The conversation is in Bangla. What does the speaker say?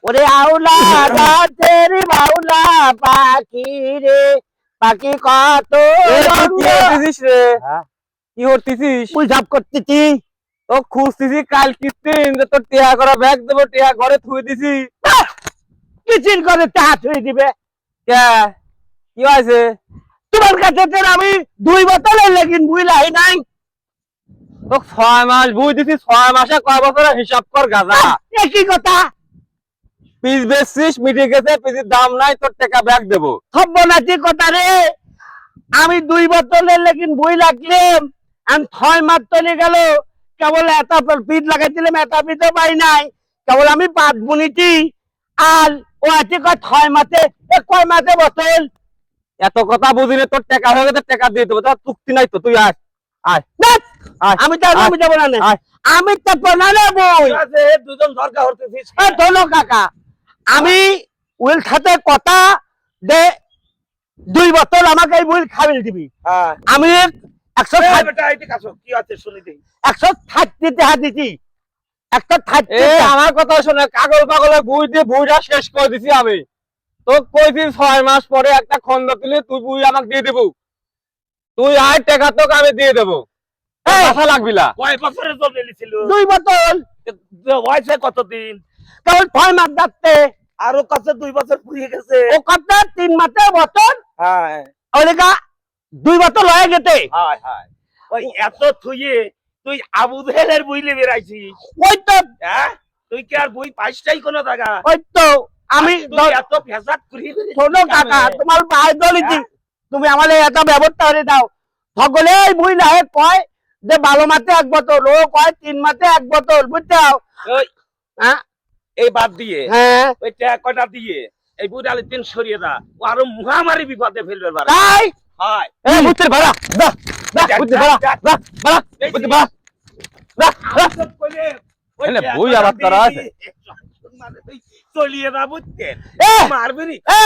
ওরে আউলা গাছের বাউলা পাখি রে পাখি কত রে কি করতেছিস? তুই জাপ করতেছি তো খুঁজতেছি কাল কিতিন যে তোর টিয়া করা ব্যাগ দেবো, টিয়া ঘরে থুই দিছি। কিচিন করে হাত হয়ে দিবে। কে কি হয়েছে? তোমার কাছে তো আমি 2 বোতলের লেগিন বুঝলাই নাই। তো 6 মাস বুঝ দিছি, 6 মাসে কয় বছরের হিসাব কর গাজা। একই কথা। পিস বেচছিস, মিটে গেছে, পিসের দাম নাই, তোর টাকা ব্যাগ দেবো। সব্যনাচি কথা রে। আমি 2 বোতলের লেগিন বই লাগলাম, আমি 6 মাস চলে গেল, কেবল এটা পিঠ লাগাইছিলাম, এটা পিঠও পাই নাই, কেবল আমি 5 বুনিছি। আর ও আছে কয় 6 মাসে, কয় মাসে বোতল। এত কথা বুঝিনি, তোর টাকা হয়ে গেছে, টাকা দিয়ে দেবো। তোর চুক্তি নাই তো, তুই আয় আয় আয়। আমি তো আমি যাবো না। আয়। আমি তো না বই দুজন দরকার হতেছিস। ধরো কাকা, আমি উইল সাথে কথা দে 2 বোতল আমাকে এই উইল খাবিল দিবি। আমি 160 টাকা দিছি। 160 আমার কথা শোনে, কাগজ পাগলে বুঝ দিয়ে বুঝা শেষ করে দিছি আমি। তো কইছি 6 মাস পরে একটা খন্দ তুলে তুই বুঝ আমাকে দিয়ে দেবো। তুই আয়, টাকা তোকে আমি দিয়ে দেবো। আশা লাগবি না। কয় বছরের জন্য নিছিল? 2 বোতল হয়েছে কতদিন? কেবল 6 মাস যাচ্ছে। আরো কত 2 বছর পুড়িয়ে গেছে। ও কত 3 মাসে বোতল। হ্যাঁ ওলেগা 2 বোতল হয়ে গেছে। হায় হায়, ওই এত থুইয়ে তুই আবু জেহেলের বই লে বেরাইছিস। ওই তো হ্যাঁ, তুই কি আর বই পাইছটাই কোন জায়গা? ওই তো আমি তুই এত ফেসাদ করি শোনো কাকা, তোমার পায়ে ধরেছি, তুমি আমাদের এত ব্যবস্থা করে দাও। সকলে বুঝ না কয় যে 12 মাসে 1 বোতল, ও কয় 3 মাসে 1 বোতল, বুঝছো? ওই হ্যাঁ এই বাদ দিয়ে হ্যাঁ ওই টাকা কয়টা দিয়ে এই বুড়ালি তিন সরিয়ে দা, ও আরো মহামারী বিপদে ফেলবে পারে। তাই হয় এই বুঝতে ভাড়া দা দা বুঝতে ভাড়া দা ভাড়া বুঝতে ভাড়া দা এনে বই আবার করা আছে। চলিয়ে না বুঝতে এ মারবি এ